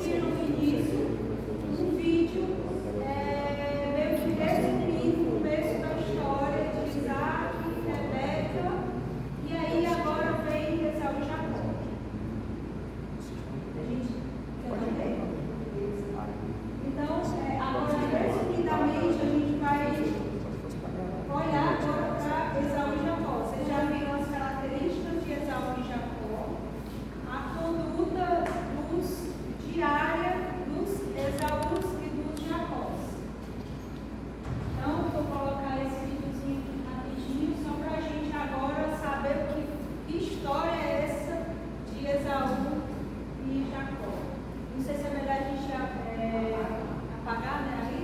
viram no início um vídeo meio que resumindo o começo da história de Isaac, Rebeca, e aí agora vem Esaú e Jacó. A gente quer ler? Então, agora resumidamente a gente vai olhar agora para Esaú e Jacó. Vocês já viram as características de Esaú e Jacó, a conduta diária dos Esaús e dos Jacós. Então, vou colocar esse videozinho aqui rapidinho, só para a gente agora saber que história é essa de Esaú e Jacó. Não sei se é melhor a gente apagar, né, ali.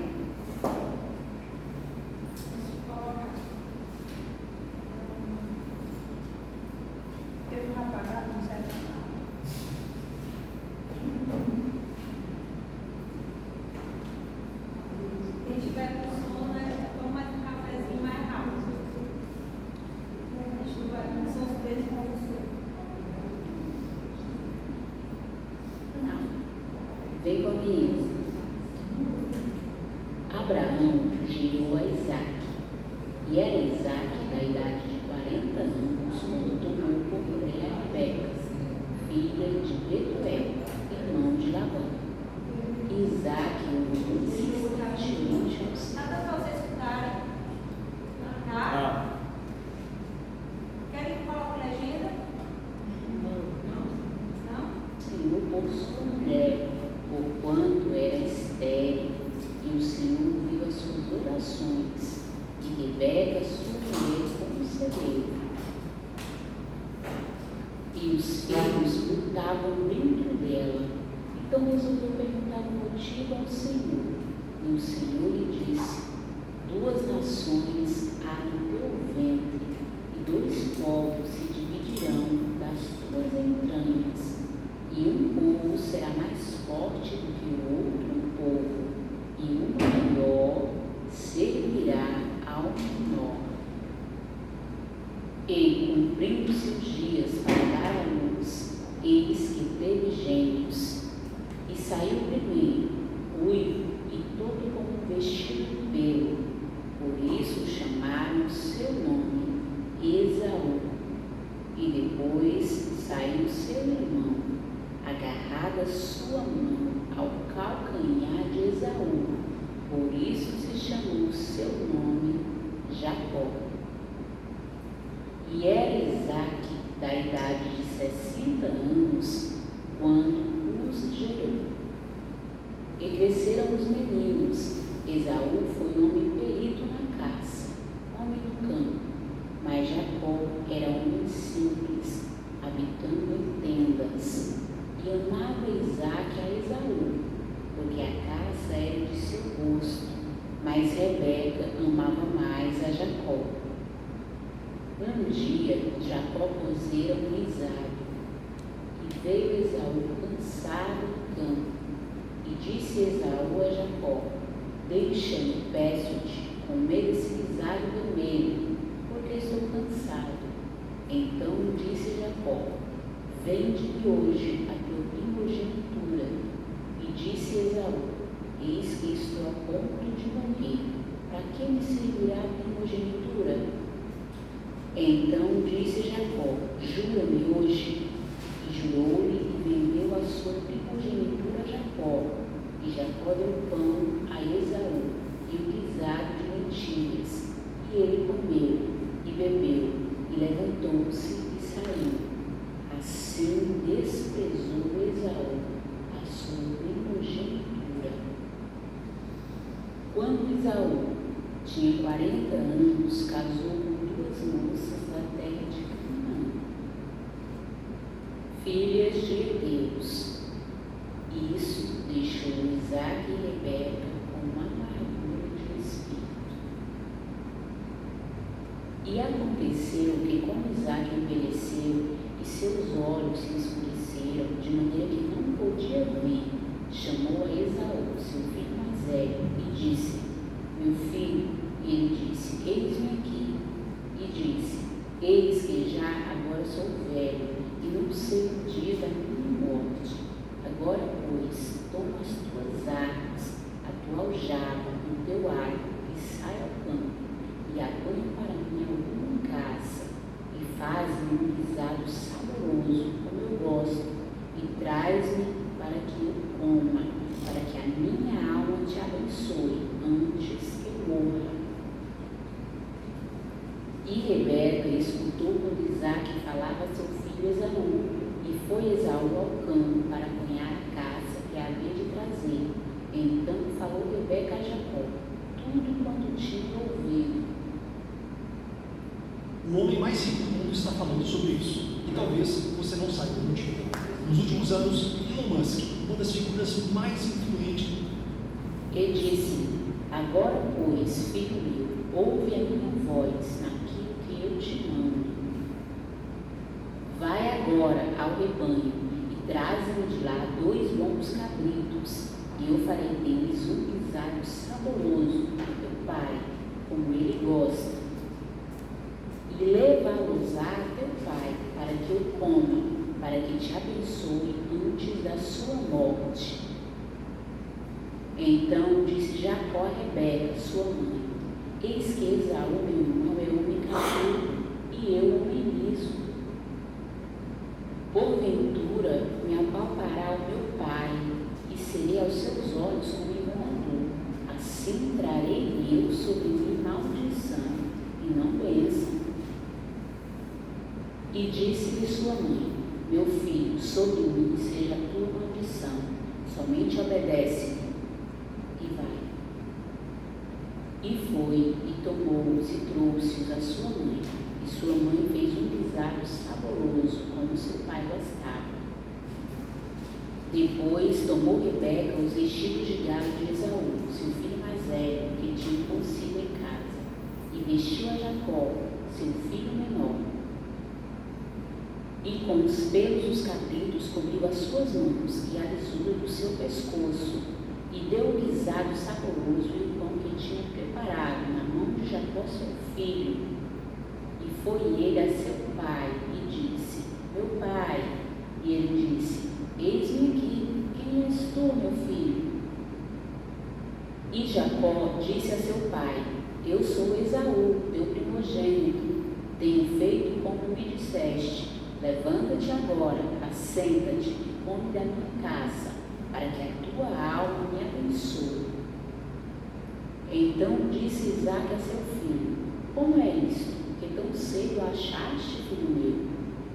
Eu vou apagar, não serve nada. Quem tiver com sono, toma um cafezinho mais rápido. A gente não vai começar os três com você. Vem comigo. Abraão gerou a Isaac, e era Isaac da idade de 40 anos quando tomou por mulher a Rebeca, filha de Betuel, irmão de Labão. Isaac orou insistentemente ao Senhor. Nada para vocês escutarem. Tá? Querem que coloque legenda? Não? Senhor por sua mulher, porquanto era estéril, e o Senhor viu as suas orações, e Rebeca, sua mulher, concedeu. E os filhos lutavam dentro dela. Então resolveu perguntar o motivo ao Senhor. E o Senhor lhe disse: 2 nações há no teu ventre, e 2 povos se dividirão das tuas entranhas, e um povo será mais forte do que o outro povo, e o maior servirá ao menor. E, cumprindo seus dias para dar à luz, eis que teve gêmeos, e saiu primeiro, ruivo e todo como vestido de pelo. Por isso chamaram seu nome Esaú. E depois saiu seu irmão, agarrada sua mão ao calcanhar de Esaú. Por isso se chamou seu nome Jacó. E era Isaac da idade de 60 anos quando os gerou. E cresceram os meninos. Esaú foi homem perito na caça, homem do campo, mas Jacó era homem simples, habitando em tendas. E amava Isaac a Esaú, porque a caça era de seu gosto, mas Rebeca amava mais a Jacó. Um dia, Jacó cozera um guisado, e veio Esaú cansado do campo, e disse Esaú a Jacó: deixa-me, peço-te, comer esse guisado vermelho, porque estou cansado. Então disse Jacó: vende-me hoje a tua primogenitura. E disse Esaú: eis que estou a ponto de morrer, para que me servirá a primogenitura? Então disse Jacó: jura-me hoje. E jurou-lhe e vendeu a sua primogenitura a Jacó. E Jacó deu pão a Esaú e o guisado de lentilhas. E ele comeu e bebeu, e levantou-se e saiu. Assim desprezou Esaú a sua primogenitura. Quando Esaú tinha 40 anos, casou com 2 moças da terra de Canaã, filhas de Heteus. E isso deixou Isaac e Rebeca com uma amargura de espírito. E aconteceu que, como Isaac envelheceu e seus olhos se escureceram, de maneira que não podia ver, chamou a Esaú, seu filho mais velho, e disse: meu filho. E ele disse: eis-me aqui. E disse: eis que já agora sou velho, e não sei o dia da minha morte. Agora, pois, toma as tuas armas, a tua aljava, o teu arco, e sai ao campo, e apanha para mim alguma caça, e faz-me um guisado saboroso, como eu gosto, e traz-me para que eu coma, para que a minha alma te abençoe antes que eu morra. E Rebeca escutou quando Isaque falava a seu filho Esaú, e foi Esaú ao campo para apanhar a caça que havia de trazer. Então falou Rebeca a Jacó tudo quanto tinha ouvido. O homem mais rico do mundo está falando sobre isso, e talvez você não saiba o motivo. Nos últimos anos, Elon Musk, uma das figuras mais influentes, E disse: agora, pois, filho meu, ouve a minha voz naquilo que eu te mando. Vai agora ao rebanho e traze-me de lá 2 bons cabritos, e eu farei deles um guisado saboroso para teu pai, como ele gosta. E leva-los a teu pai, para que eu coma, para que te abençoe antes da sua morte. Então disse Jacó a Rebeca, sua mãe: eis que Esaú, meu irmão, é homem cabeludo, e eu homem liso. Porventura me apalpará o meu pai, e serei aos seus olhos como enganador. Assim trarei eu sobre mim maldição, e não bênção. E disse-lhe sua mãe: meu filho, sobre mim seja a tua maldição, somente obedece-me. E vai. E foi, e tomou-os e trouxe-os à sua mãe. E sua mãe fez um guisado saboroso, como seu pai gostava. Depois tomou Rebeca os vestidos de galo de Esaú, seu filho mais velho, que tinha consigo em casa, e vestiu a Jacó, seu filho menor. E com os pelos dos cabritos cobriu as suas mãos e a lisura do seu pescoço, e deu o guisado saboroso e o pão que tinha preparado na mão de Jacó, seu filho. E foi ele a seu pai e disse: meu pai. E ele disse: eis-me aqui, quem és tu, meu filho? E Jacó disse a seu pai: eu sou Esaú, teu primogênito. Tenho feito como me disseste. Levanta-te agora, assenta-te e come da minha caça, para que a tua alma me abençoe. Então disse Isaque a seu filho: como é isto, que tão cedo achaste, filho meu?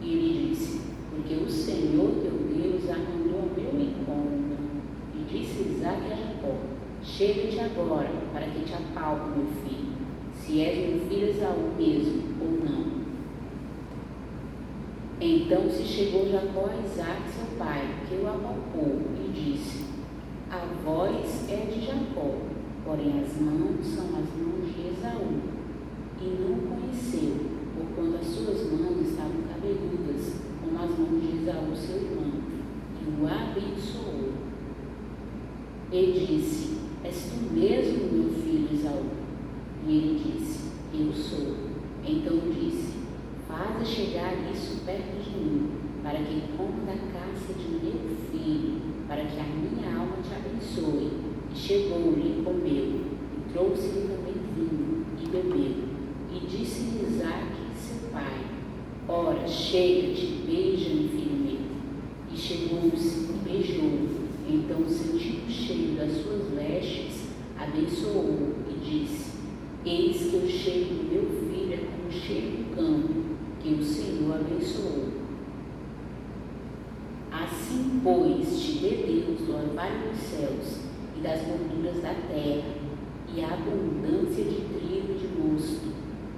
E ele disse: porque o Senhor teu Deus a mandou ao meu encontro. E disse Isaque a Jacó: chega-te agora, para que te apalpe, meu filho, se és meu filho Esaú mesmo ou não. Então se chegou Jacó a Isaque, seu pai, que o apalpou, e disse: a voz é de Jacó, porém as mãos são as mãos de Esaú. E não o conheceu, porquanto as suas mãos estavam cabeludas, como as mãos de Esaú, seu irmão, e o abençoou. E disse: és tu mesmo, meu filho Esaú? E ele disse: eu sou. Então disse: faze chegar isso perto de mim, para que coma da caça de meu filho, para que a minha alma te abençoe. E chegou-lhe e comeu, e trouxe-lhe também vinho, e bebeu. E disse-lhe Isaque, seu pai: ora, chega-te, beija-me, filho meu. E chegou-se e beijou. Então, sentindo o cheiro das suas vestes, abençoou e disse: eis que o cheiro do meu filho é como o cheiro do campo, que o Senhor abençoou. Assim, pois, te dê Deus do orvalho dos céus e das gorduras da terra, e a abundância de trigo e de mosto.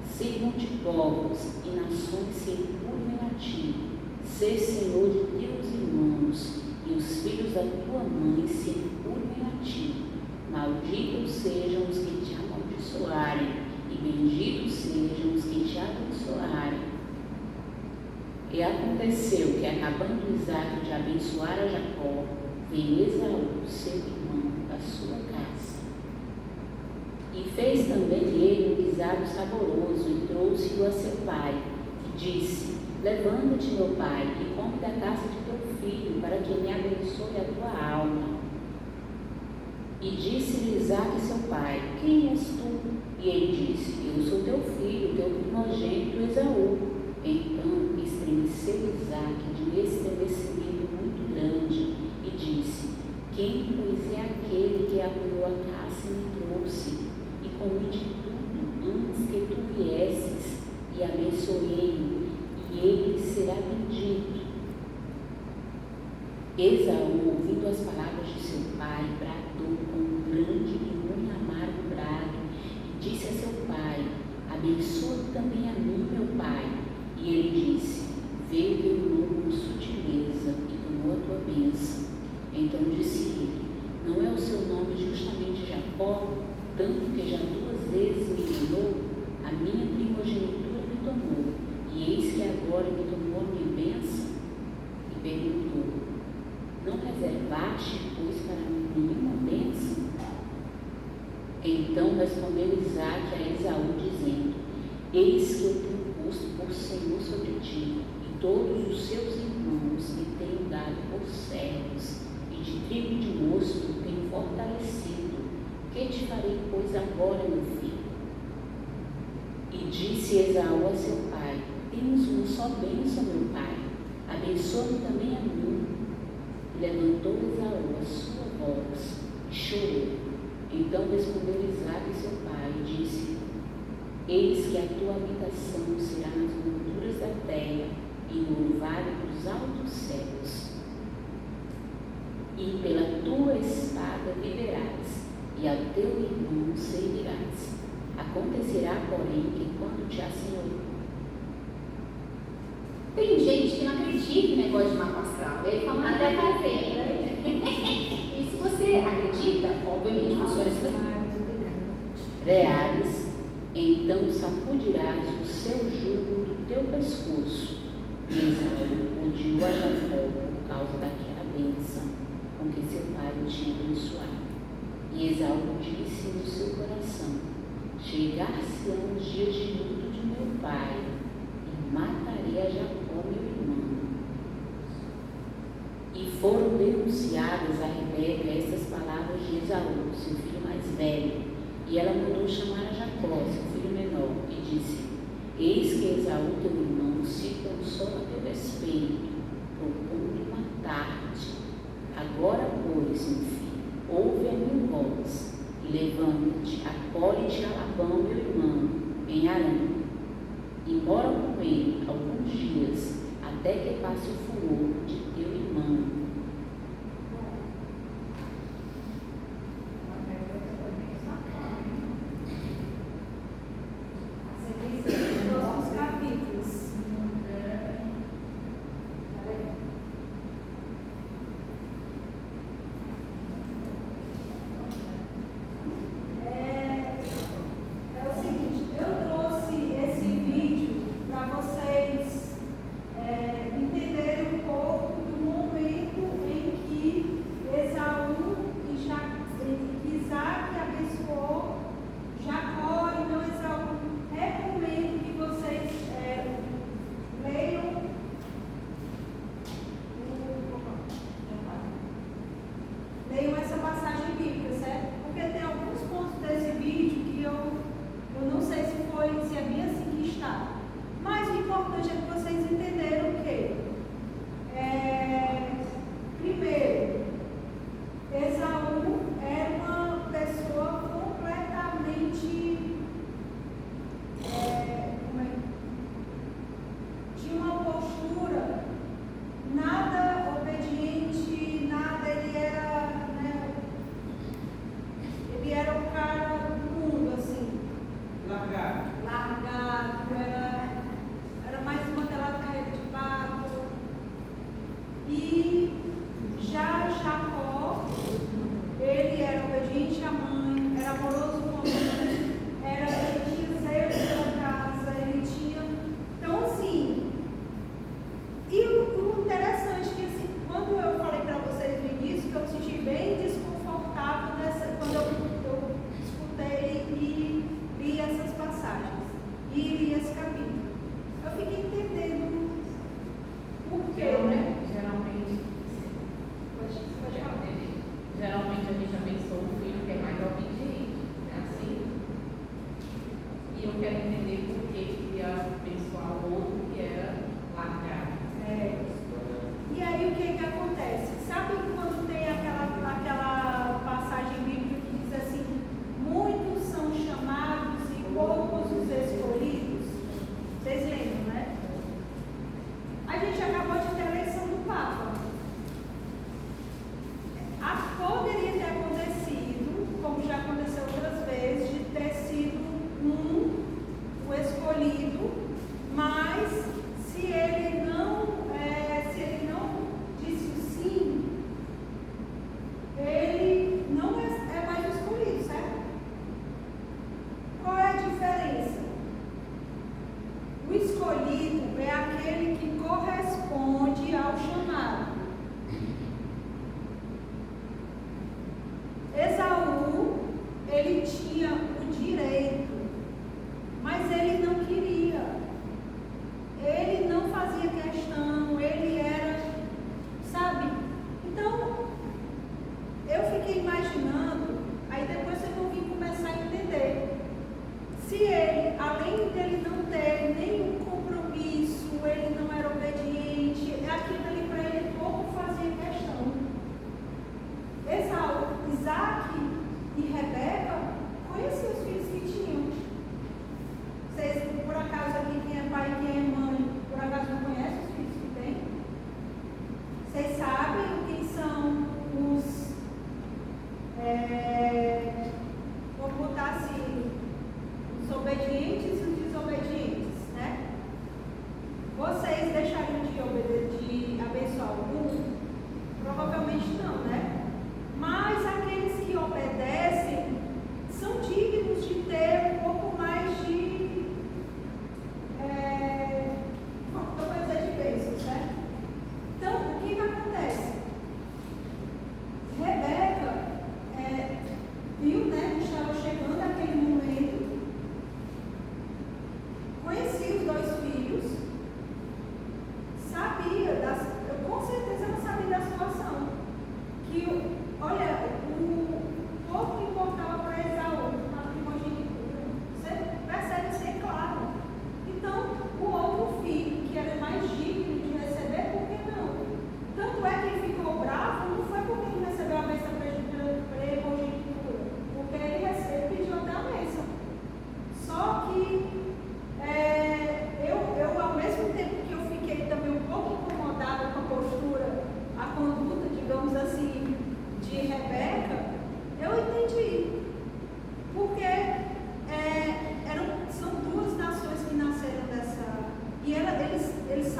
Sirvam-te povos e nações se curvem a ti. Sê Senhor de teus irmãos, e os filhos da tua mãe se curvem a ti. Malditos sejam os que te amaldiçoarem, e benditos sejam os que te abençoarem. E aconteceu que, acabando Isaque de abençoar a Jacó, veio Esaú, seu irmão, da sua casa. E fez também ele um guisado saboroso, e trouxe-o a seu pai, e disse: levanta-te, meu pai, e come da caça de teu filho, para que me abençoe a tua alma. E disse-lhe Isaque, seu pai: quem és tu? E ele disse: eu sou teu filho, teu primogênito Esaú. Então estremeceu Isaque de um estremecimento muito grande e disse: quem, pois, é aquele que abriu a caça e me trouxe? E comi de tudo antes que tu viesses, e abençoei-o, e ele será bendito. Esaú, ouvindo as palavras de seu pai, bradou com um grande e muito amargo brado, e disse a seu pai: abençoa também a mim, meu pai. E ele disse: veio teu irmão com sutileza e tomou a tua bênção. Então disse ele: não é o seu nome justamente Jacó, tanto que já 2 vezes me enganou? A minha primogenitura me tomou, e eis que agora me tomou a minha bênção? E perguntou: não reservaste, pois, para mim nenhuma bênção? Então respondeu Isaque a Esaú, dizendo: eis que eu tenho posto por Senhor sobre ti, e todos os seus irmãos me tenho dado por servos, e de trigo de mosto tenho fortalecido. Que te farei, pois, agora, meu filho? E disse Esaú a seu pai: temos uma só bênção, meu pai, abençoa-me também a mim. E levantou Esaú a sua voz e chorou. Então respondeu Isaque seu pai e disse: eis que a tua habitação será nas molduras da terra e no orvalho dos altos céus. E pela tua espada viverás, e ao teu irmão servirás. Acontecerá, porém, que quando te assenhorear. Tem gente que não acredita em negócio de mapa astral. Ele fala até fazer. E se você acredita, obviamente funciona assim. Reais, então sacudirás o seu jugo do teu pescoço. E Esaú odiou a Jacó por causa daquela bênção com que seu pai o tinha abençoado. E Esaú disse no seu coração: chegar-se-ão os dias de luto de meu pai, e matarei a Jacó, meu irmão. E foram denunciadas a Rebeca estas palavras de Esaú, seu filho mais velho. E ela mandou chamar a Jacó, seu filho menor, e disse: eis que Esaú, teu irmão, se consola a teu respeito, propondo matar-te. Agora, pois, meu filho, ouve a minha voz, e levanta-te, acolhe-te a Labão, meu irmão, em Harã, e mora com ele alguns dias, até que passe o furor de teu irmão. Entenderem um pouco do momento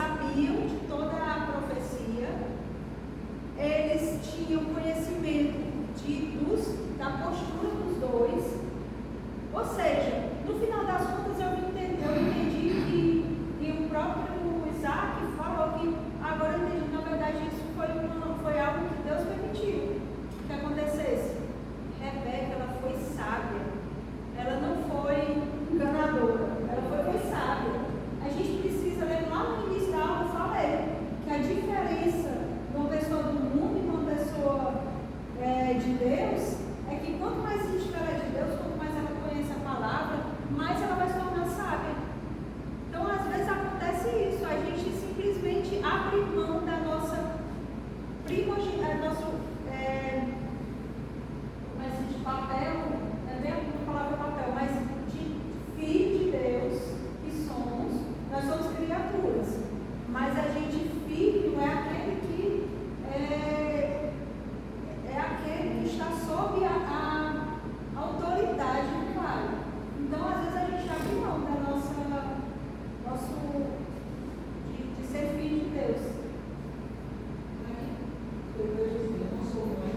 sabiam de toda a profecia, eles tinham conhecimento da postura dos dois, ou seja, no final das contas eu entendi que o próprio Isaac falou que, agora eu entendi, na verdade isso foi algo que Deus permitiu que acontecesse. Rebeca, ela foi sábia, ela não foi enganadora, ela foi sábia. A gente precisa ler lá no início da aula, eu falei que a diferença de uma pessoa do mundo e uma pessoa de Deus é que quanto mais íntima ela é de Deus, quanto mais ela conhece a palavra, mais ela vai se tornar sábia. Então, às vezes acontece isso, a gente simplesmente abre mão da nossa de papel, não é nem a palavra papel, mas de filho de Deus que somos. Nós somos criaturas, mas a gente, filho, é aquele que aquele que está sob a autoridade do Pai. Então, às vezes a gente abre mão da de ser filho de Deus. Eu vejo assim, eu não sou mãe,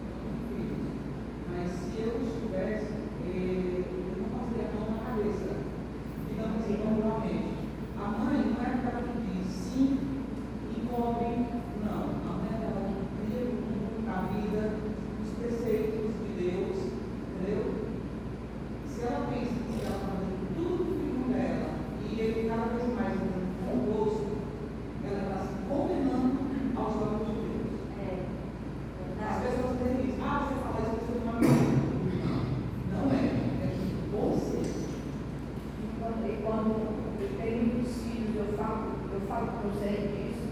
não tenho filhos, mas se eu estivesse, eu não passaria a mão na cabeça. Digamos assim, normalmente, a mãe não é aquela que diz sim e cobre, não. A mãe é aquela que cria a vida, os preceitos de Deus, entendeu? Se ela pensa que ela está fazendo tudo o filho dela e ele cada vez mais com o gosto, ela está se condenando aos olhos de Deus. As pessoas dizem isso, você fala isso porque você não é mãe. Não é você. Quando eu tenho muitos filhos, eu falo para o Zé disso.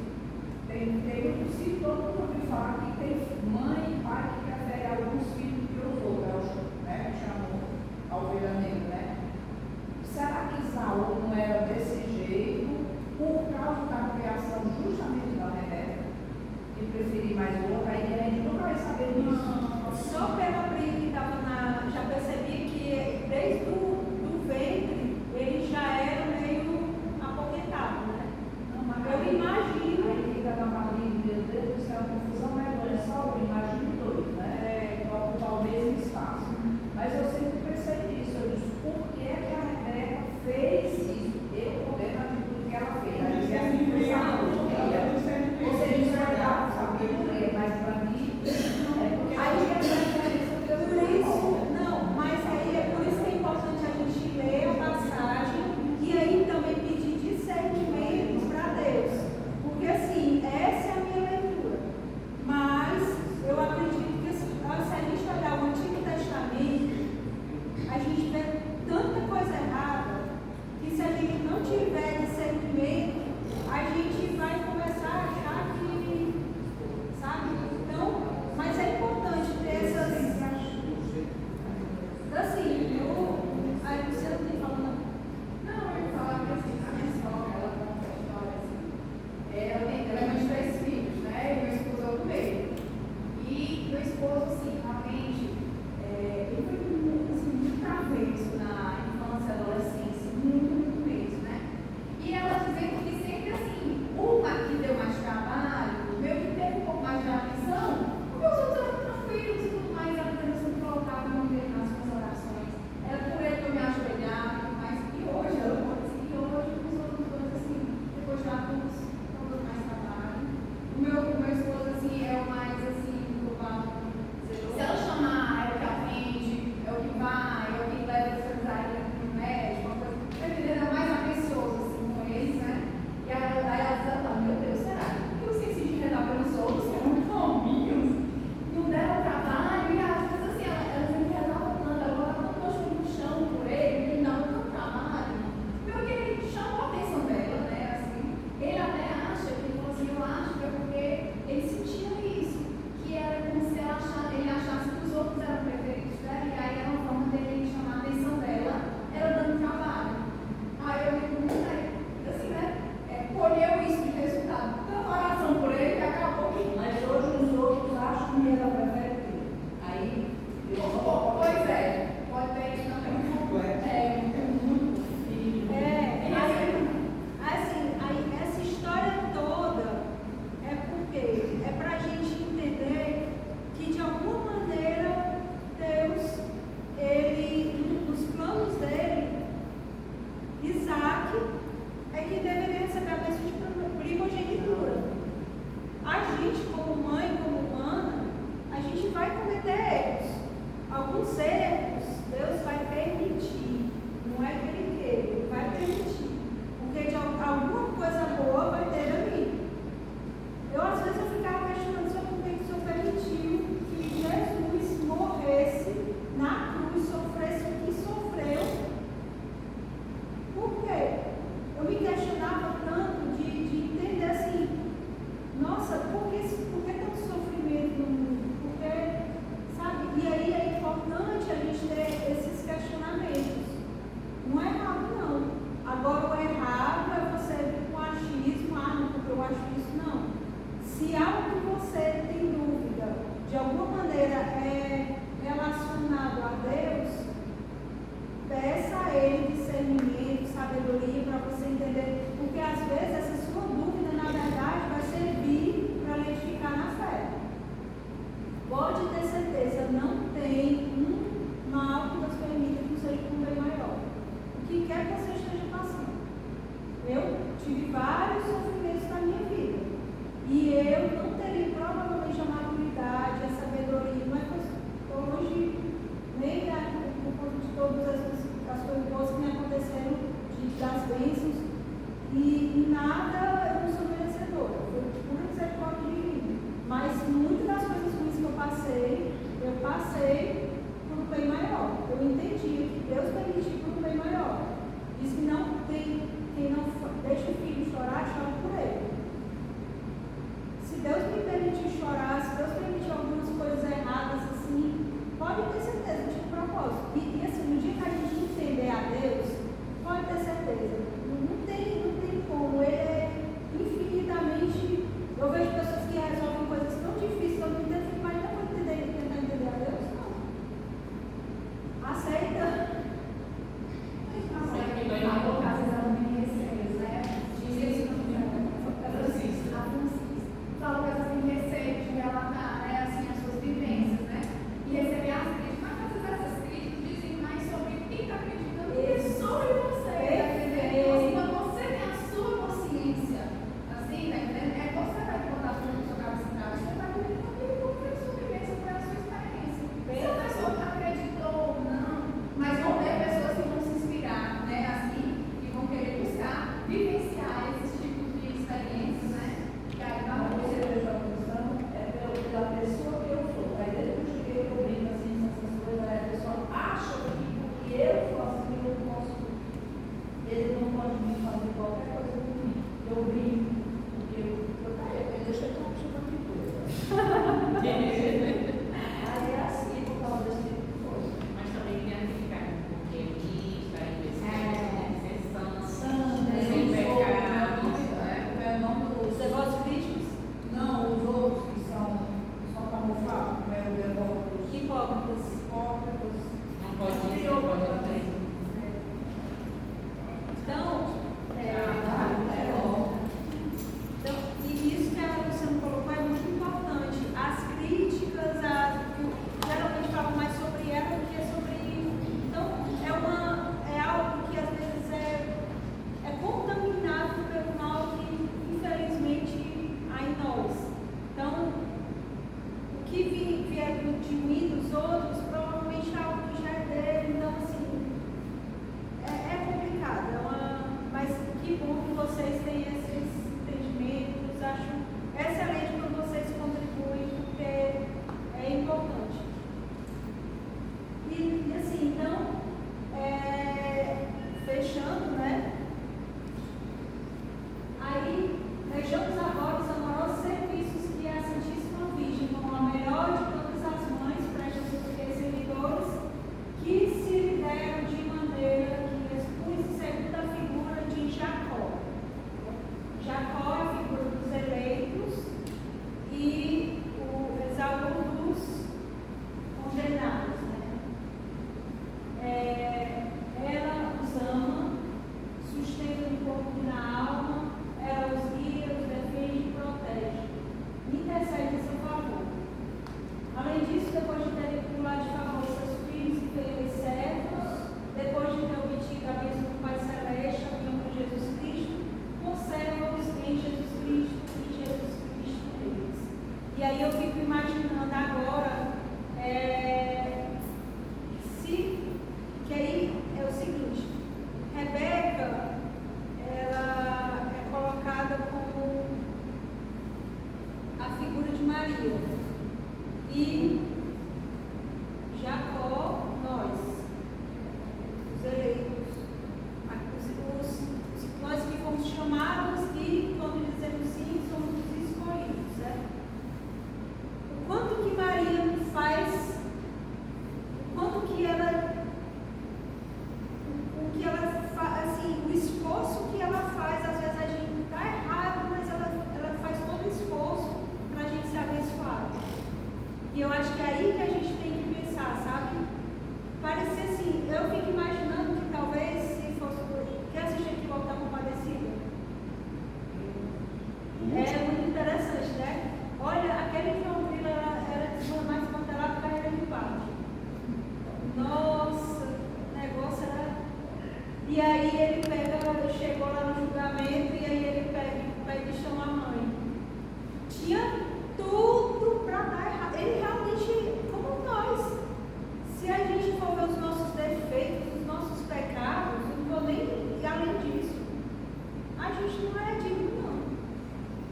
Tem muitos filhos, todo mundo me fala que tem mãe e pai que prefere alguns filhos que os outros, né? Chamam a ovelha negra, né? Será que Saul não era desse jeito por causa da criação justamente da Rebeca? Que preferir mais outra, aí a gente nunca vai saber disso. Só pela briga que estava já percebi que desde o ventre ele já era meio apoquentado, né? Eu imagino. Aí fica na barriga, meu Deus do céu, a confusão medonha, só eu imagino dois, né? Para ocupar o mesmo espaço. Mas eu sempre pensei nisso, eu disse, por que a Rebeca fez isso? Eu condeno a atitude que ela fez. Aí você ou seja, isso vai dar sabedoria, mas para mim, é porque Aí a diferença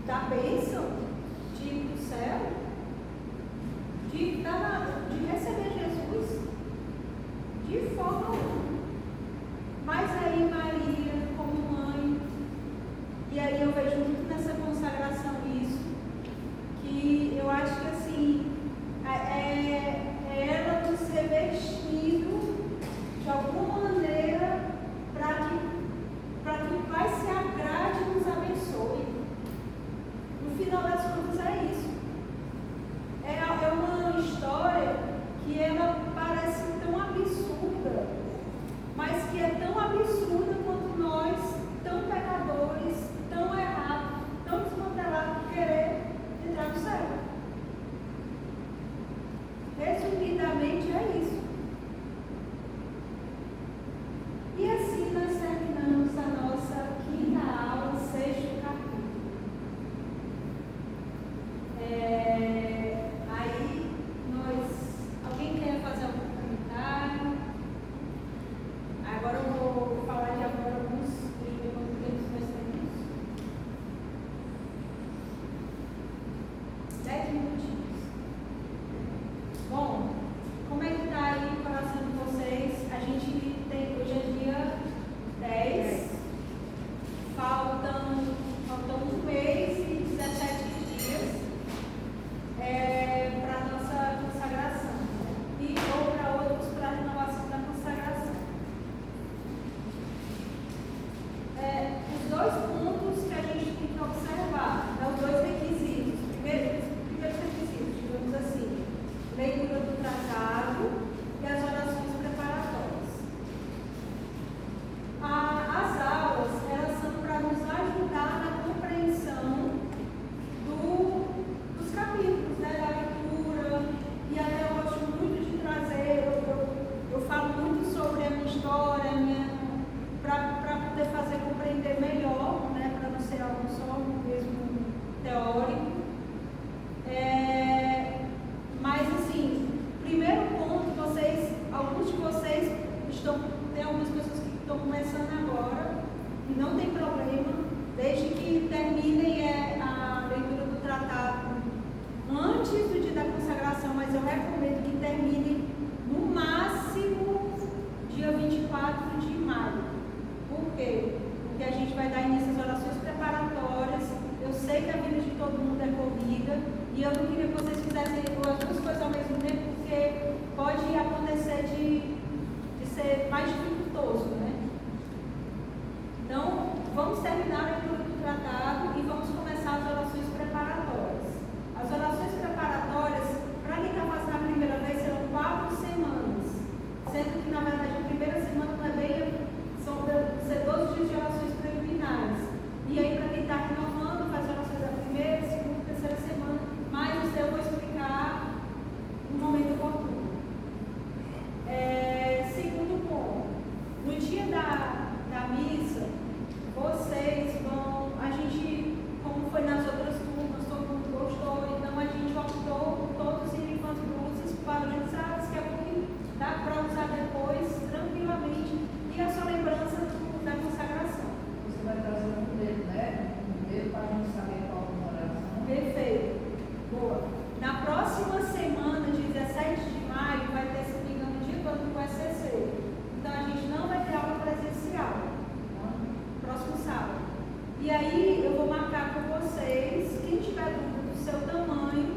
da bênção de ir para o céu, de receber Jesus, de forma alguma. Mas aí Maria, como mãe, e aí eu vejo muito nessa consagração isso, que eu acho que assim, é ela nos revestindo de alguma maneira para que o Pai se agrade e nos abençoe. No final das contas é isso. É uma história que ela parece tão absurda, mas que é tão absurda quanto nós, tão pecadores, tão errados, tão desmantelados por querer entrar no céu. Resumidamente é isso. E assim nós terminamos a nossa quinta aula, sexto capítulo. Aí alguém quer fazer algum comentário? Agora eu vou falar de agora alguns, deixa eu ver quanto tempo nós temos. 10 minutinhos. Bom, como é que está aí o coração de vocês? A gente tem, hoje é dia 10, faltam um mês e 17 dias para a nossa consagração, ou para outros para a renovação da consagração. Os dois pontos que a gente tem que observar, os dois requisitos. Primeiros requisitos, digamos assim, leitura do tratado e as orações preparatórias. As aulas, elas são para nos ajudar na compreensão dos capítulos, né, da leitura, e até eu gosto muito de trazer, eu falo muito sobre a minha história, para poder fazer compreender melhor, né, para não ser algo só mesmo teórico. Mas assim, primeiro ponto, alguns de vocês tem algumas pessoas que estão começando agora, e não tem problema, desde que terminem a leitura do tratado antes do dia da consagração, mas eu recomendo que terminem no máximo dia 24 de maio. Por quê? Porque a gente vai dar início às orações preparatórias. Eu sei que a vida de todo mundo é corrida, e eu não queria que vocês fizessem as duas coisas ao mesmo tempo, porque pode acontecer de ser mais dificultoso, né? Então, vamos terminar a leitura do tratado e vamos começar as orações preparatórias. As orações preparatórias, para quem está fazendo a primeira vez, serão 4 semanas, sendo que, na verdade, a primeira semana não é bem, são 12 dias de orações preliminares. E aí, para quem está renovando, faz orações da primeira, segunda, terceira semana, mas isso eu vou explicar no momento oportuno. Segundo ponto, no dia da missa, vocês vão, a gente, como foi nas outras turmas, todo mundo gostou, então a gente optou por todos irem com as blusas padronizadas, que é porque dá para usar depois, tranquilamente, e a sua lembrança da consagração. Você vai trazer um modelo, né? Um modelo para a gente saber qual é a oração. Perfeito. Boa. Na próxima semana, de 17 de maio, vai ter, se não me engano, dia quando vai ser cedo. Então a gente não vai ter aula presencial. Próximo sábado. E aí eu vou marcar com vocês, quem tiver dúvida do seu tamanho,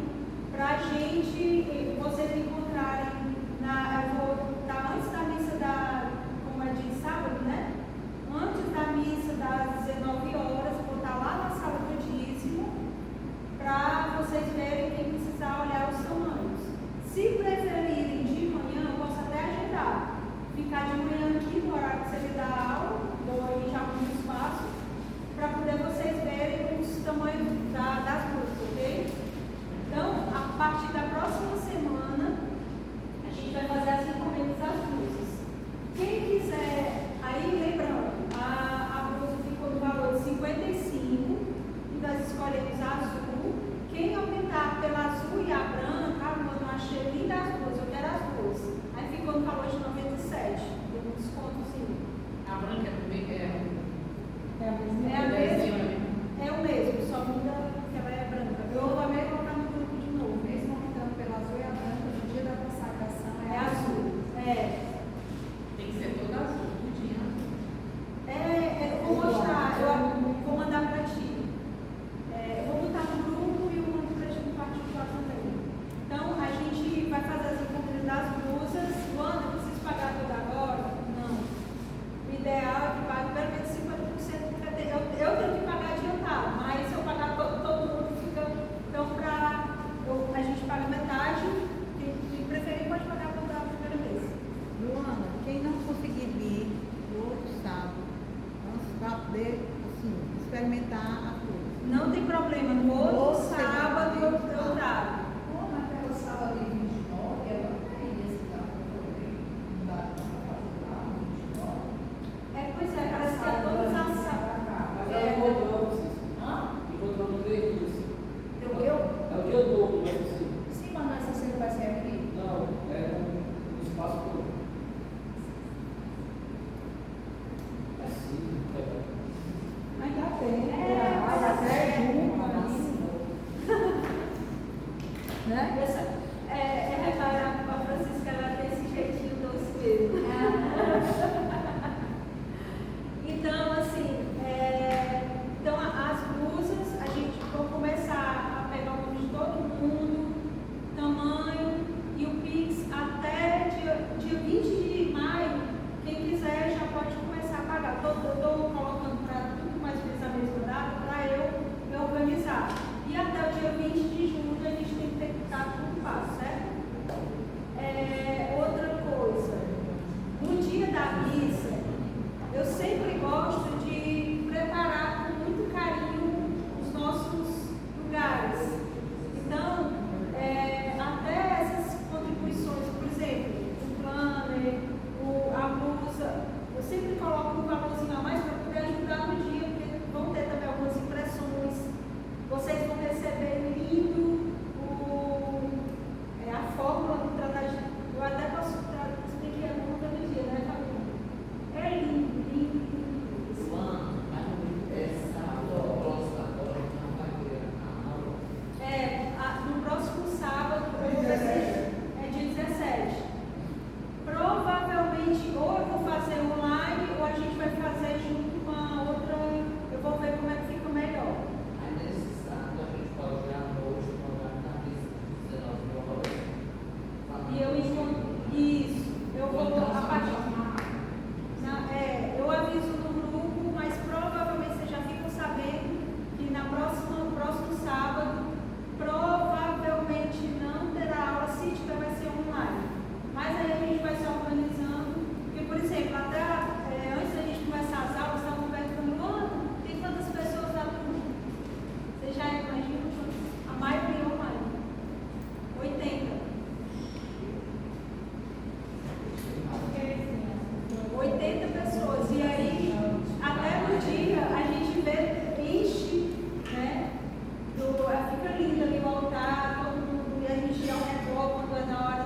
para a gente, vocês encontrarem, eu vou estar antes da missa como é de sábado, né? Antes da missa das 19 horas, vou estar lá na sala do dízimo, para vocês verem quem precisar olhar os tamanhos. Se preferirem de manhã, eu posso até agendar. Ficar de manhã aqui no horário que você dá a aula, dou aí já algum espaço, para poder vocês verem os tamanhos das luzes, ok? Então, a partir da próxima semana, a gente vai fazer as encomendas das luzes. Quem quiser, aí lembrando, a blusa ficou no valor de 55, e nós escolhemos a azul. Quem optar pela azul e a branca, eu achei linda as duas, eu quero as duas. Aí ficou no valor de 97, deu um descontozinho. A branca é É o mesmo, só muda problema. No outro sábado eu trago. Como aquela sala de 29, ela tem esse dado também. Não dá para fazer lá, 29. Pois é, parece que é todas as sábados. Mas ela encontrou vocês. Hã? Encontrou no 3 dias. Eu? É o dia todo, mas assim. Sim, mas essa cena vai ser aqui. Não, é um espaço todo. Assim, Mas dá tempo. É, Vai até junho, né? Reparar a Francisca, ela tem esse jeitinho doce mesmo. Então, assim, então as blusas, a gente vai começar a pegar o nome de todo mundo, tamanho e o Pix até dia 20 de maio. Quem quiser já pode começar a pagar. Eu estou colocando para tudo mais ou menos a mesma data para eu me organizar. E até o dia 20 de junho a gente tem que ter que estar tudo passo, certo? Outra coisa, no dia da missa, eu sempre gosto de preparar com muito carinho os nossos lugares. Então, até essas contribuições, por exemplo, o planner, a blusa, eu sempre coloco um valorzinho a mais para poder ajudar no dia, porque vão ter também algumas impressões. Vocês vão receber lindo a fórmula do tratado. Eu até posso explicar alguma coisa no dia, né, Fabinho? É lindo, lindo, lindo. No próximo sábado, eu vou ver se é dia 17. Provavelmente, ou eu vou fazer online, ou a gente vai fazer junto com a outra. Eu vou ver como é que fica melhor. E eu encontro. Isso. Eu vou a partir. Eu aviso no grupo, mas provavelmente vocês já ficam sabendo que no próximo sábado, provavelmente não terá aula. Se tiver, vai ser online. Mas aí a gente vai se organizando. Porque, por exemplo, até antes da gente começar as aulas, estavam perguntando: tem quantas pessoas na turma? Vocês já imaginam? A maioria online. 80. 80 pessoas. E aí, até no dia, a gente enche, né? Fica lindo ali o altar, todo mundo, e a gente dá um redor quando é na hora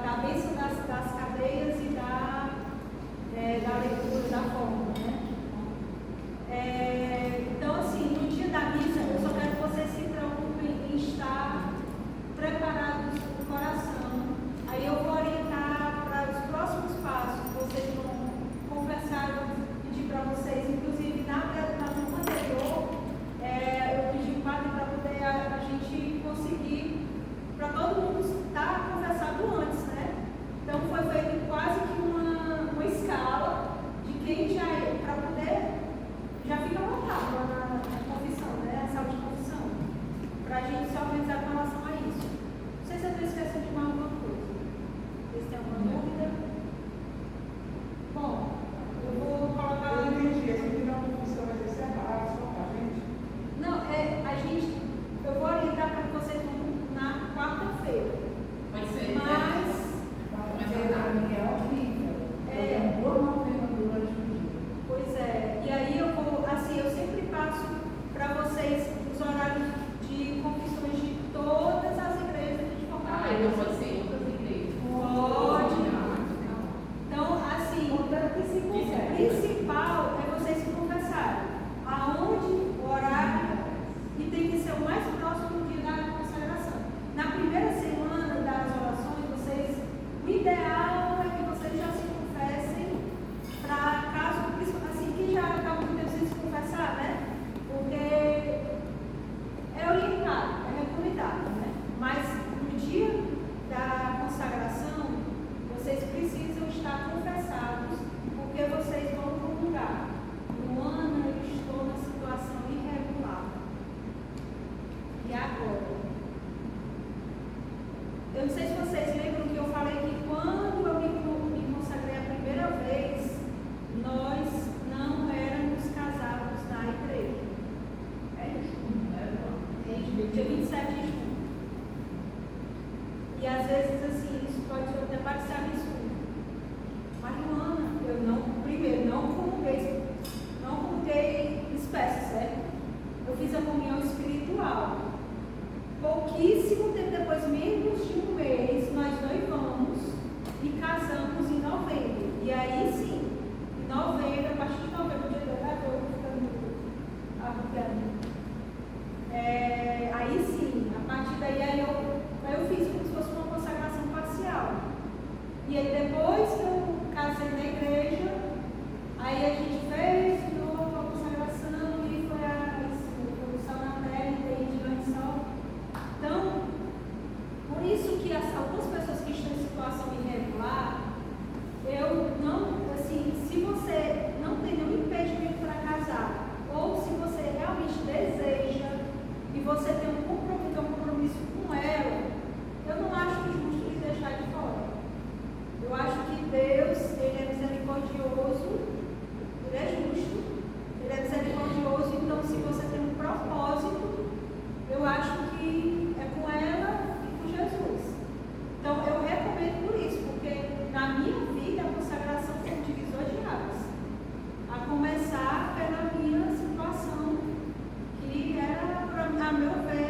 da bênção das cadeias e da leitura da fórmula, né? Então, assim, no dia da missa, eu só quero que vocês se preocupem em estar preparados no coração. Aí eu vou orientar para os próximos passos. Vocês vão conversar, eu vou pedir para vocês, inclusive na turma anterior, eu pedi o padre para poder a gente conseguir, para todo mundo estar conversado antes, né? Então foi feito quase que uma escala de quem já para poder, já fica lotado lá na confissão, né? A sala de confissão, para a gente se organizar com relação a isso. Não sei se eu estou esquecendo de mais alguma coisa. Vocês têm alguma dúvida? Bom, eu vou colocar. Eu entendi, essa aqui não função vai ser separada só para a gente. Não, eu vou orientar para que vocês vão na quarta-feira. Pode ser. Mas, Mas é horrível. Eu vou não ter durante o dia. pois é, e aí eu vou, assim, eu sempre passo para vocês os horários de confissões de todas as igrejas de Então Fortaleza. pode ser outras igrejas. Pode. Então, assim, o principal é vocês se conversarem. Aonde, o horário, e tem que ser o mais próximo do dia da consagração. Na primeira semana das orações, o ideal é que vocês já se confessem, para caso, assim, que já está muito tempo sem se confessar, né? Porque é orientado, é recomendado, né? Mas no dia da consagração, vocês precisam estar confessados, porque vocês vão comungar. Luana, eu estou na situação irregular. E agora? Eu não sei se vocês lembram que eu falei que quando eu me consagrei a primeira vez, nós não éramos casados na igreja. É isso? vezes, assim, isso pode até parecer absurdo. Mas, Luana, eu não comunguei espécie, certo? Eu fiz a comunhão espiritual. Pouquíssimo tempo depois, menos de um mês, nós noivamos e casamos em novembro. E aí sim, em novembro, a partir de novembro, dia 2 de agosto, aí sim, a partir daí eu fiz como se fosse uma consagração parcial. E aí depois que eu casei na igreja, aí a gente fez de novo a consagração e foi o Sal na Terra e daí de Sol. Então, por isso que algumas pessoas que estão em situação irregular, eu não, assim, se você não tem nenhum impedimento para casar, ou se você realmente deseja e você tem um compromisso com ela, eu não acho justo lhe deixar de fora. Eu acho que Deus, Ele é misericordioso, Ele é justo, Ele é misericordioso, então se você tem um propósito, eu acho que é com ela e com Jesus. Então eu recomendo por isso, porque na minha vida a consagração foi um divisor de águas. A começar pela minha situação, que era, a meu ver,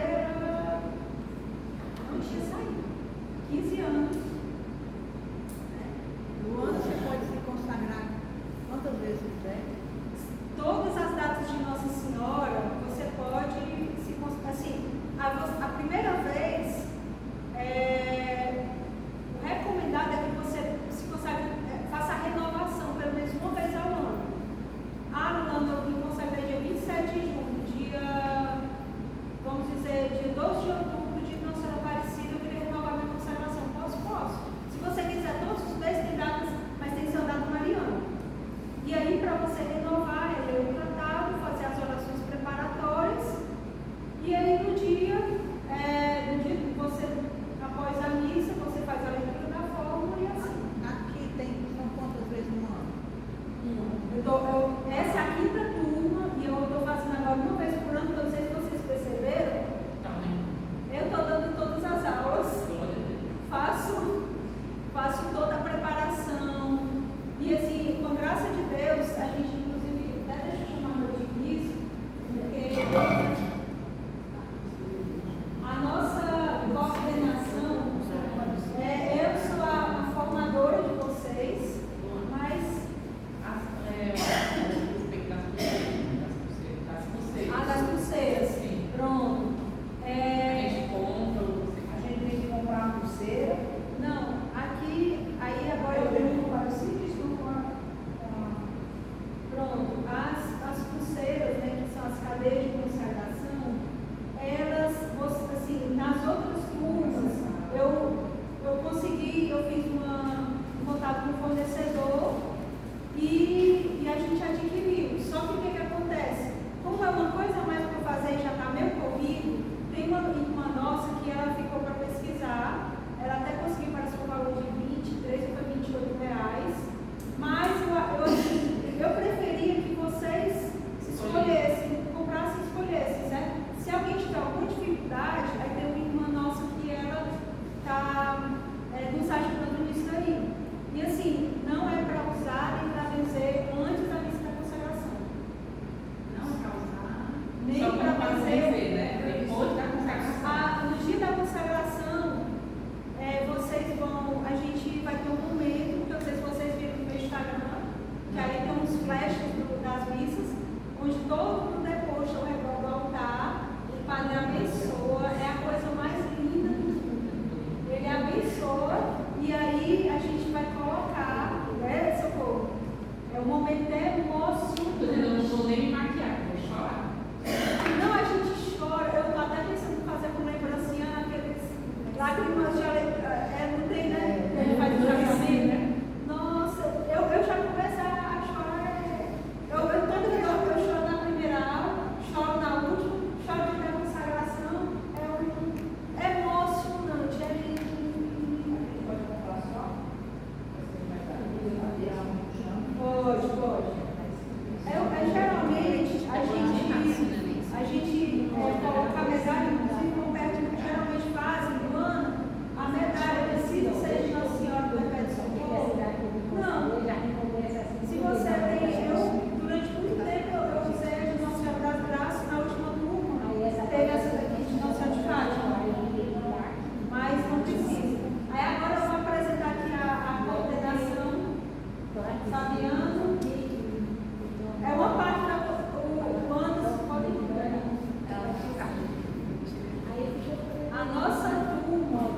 A nossa turma,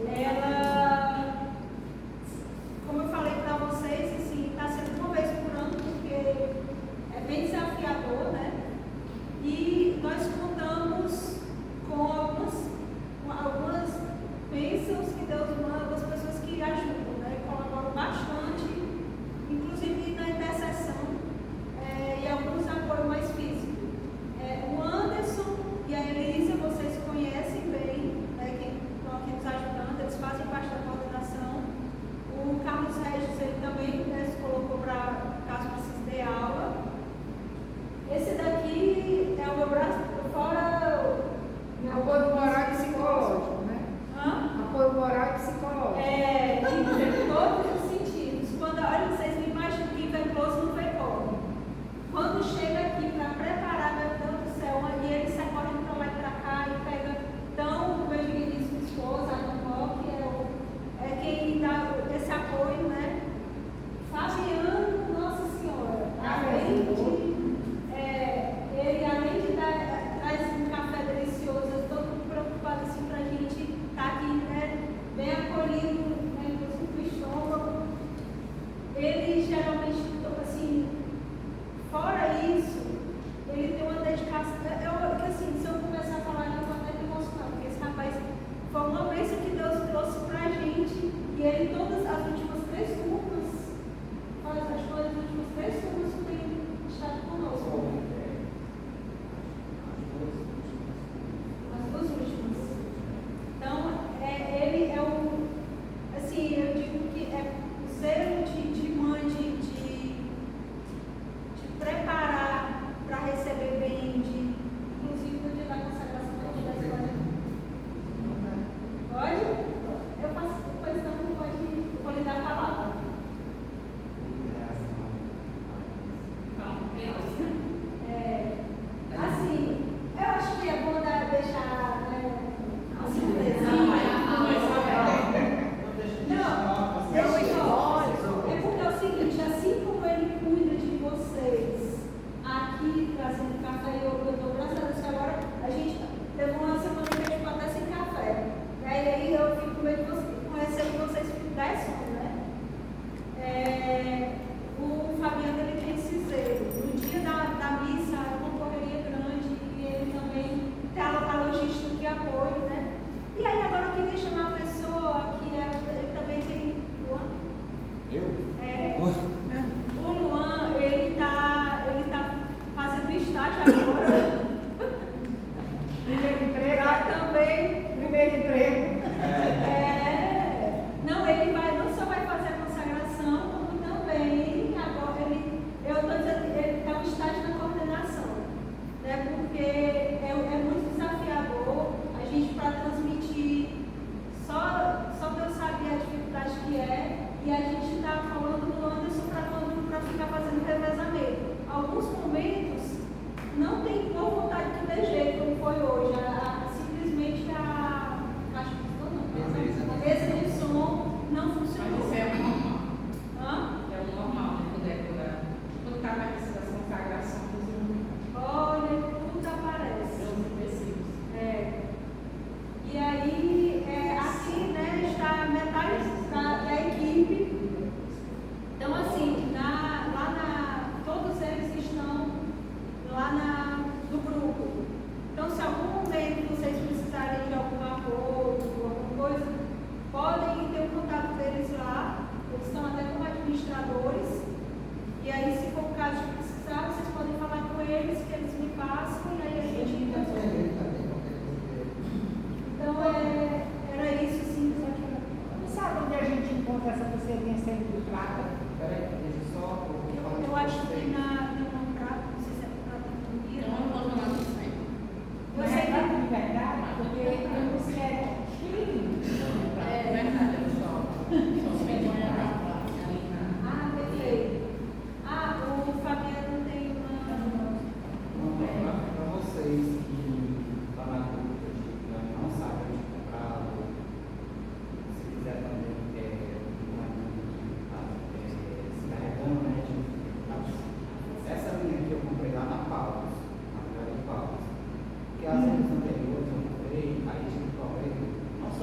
ela, como eu falei para vocês, assim, está sendo uma vez por ano, porque é bem desafiador, né? E nós contamos com algumas bênçãos que Deus manda, algumas pessoas que ajudam, né? Colaboram bastante, inclusive na intercessão, e alguns apoio mais físico. O Anderson e a Elisa, vocês conhecem bem, né, quem estão aqui nos ajudando, eles fazem parte da coordenação. O Carlos Regis, ele também, né, se colocou para caso precise de aula. Esse daqui é o meu braço, fora Apoio moral e psicológico, né? Apoio moral e psicológico. Em todos os sentidos. Quando, olha, vocês me imaginam que vem close não vem corre. Quando chega aqui para preparar, meu Deus do céu, e ele sai correndo para lá e para cá e pega. Então, meu digníssimo esposo, a Dom que é quem dá esse apoio, né? Fabiano, Nossa Senhora, ele além de traz um café delicioso, eu estou muito preocupada assim, para a gente estar aqui, né, bem acolhido, né, inclusive com o estômago. Ele geralmente, assim, fora isso, ele tem uma dedicação. Assim, se eu começar a falar, eu vou até me emocionar, porque esse rapaz foi uma bênção que Deus trouxe para a gente, e ele, todas as últimas 3 turmas, as últimas 3 turmas, tem estado conosco. As 2 últimas. Então, ele é assim, eu digo que é o zelo de mãe, de preparar para receber bem, inclusive no dia da consagração da história. Pode? Eu faço depois, não vou lhe dar a palavra. Assim, eu acho que é bom deixar, né, assim, é porque é o seguinte, assim como ele cuida de vocês aqui, trazendo café, eu estou graças a Deus que agora a gente teve uma semana que a gente ficou até sem café, né? E aí eu fico com medo de vocês 10 horas, né? O Fabiano, ele tem esse zelo. No dia da missa, é uma correria grande e ele também tem a logística de apoio, né? E aí agora eu queria chamar a pessoa que ele também tem. O Luan, ele tá fazendo estágio agora. Primeiro emprego. Também. Primeiro emprego. Não, ele não só vai fazer a consagração, como também, agora eu estou dizendo que ele está um estágio na coordenação, né? Porque é muito desafiador a gente para transmitir, só Deus sabe a dificuldade que é, e a gente está falando do Anderson para ficar fazendo revezamento. Alguns momentos não tem boa vontade de ter jeito, como foi hoje, simplesmente a caixa de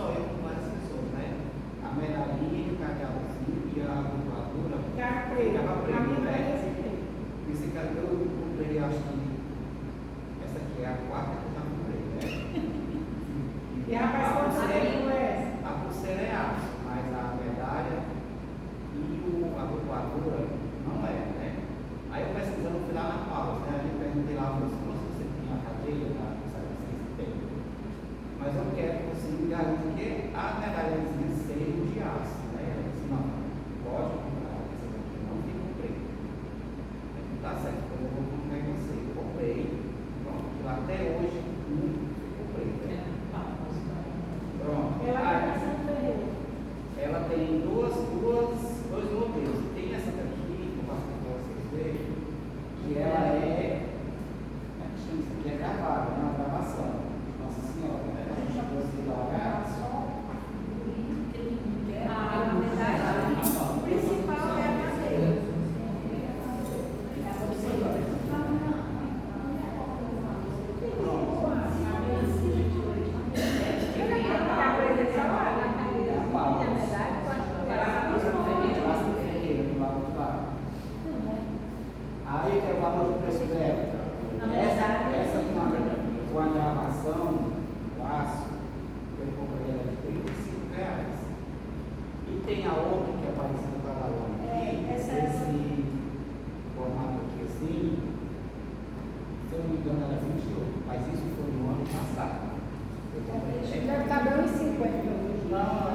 só eu, com várias pessoas, né? A medalhinha, o cadeadozinho e a voadora Ficava preto. ficava A preto, minha né? era assim mesmo. Esse cara eu comprei, acho que essa aqui é a quarta que eu já comprei, né? E rapaz, quando você pegou essa? A pulseira é aço, mas a medalha e a voadora não é, né? Aí eu pesquisando, fui lá na Paula, né? A gente perguntei lá, falou assim, se você tinha a cadeia da licença, tem. Mas eu quero que você me garanta que a medalhazinha seja de aço, né? Ela disse, não, pode comprar, essa daqui não tem comprei. Tá certo, então eu vou comprar em você. Comprei, pronto, até hoje nunca comprei. Né? Pronto. Ela Aí, era Santa Ferreira. ela tem dois modelos. Tem essa daqui, que eu passo para vocês verem, que ela é que é gravada, né? Uma gravação. Nossa Senhora, né? A gente já conseguiu olhar. A medalha principal é a madeira. Aí que é o valor do preço dela. Essa com a gravação, o aço, eu comprei ela de R$35. E tem a outra que é parecida com a da Lona aqui, esse formato aqui assim, se eu não me engano era 28, mas isso foi no ano passado. Eu comprei. Deve estar dando 50 hoje. Não,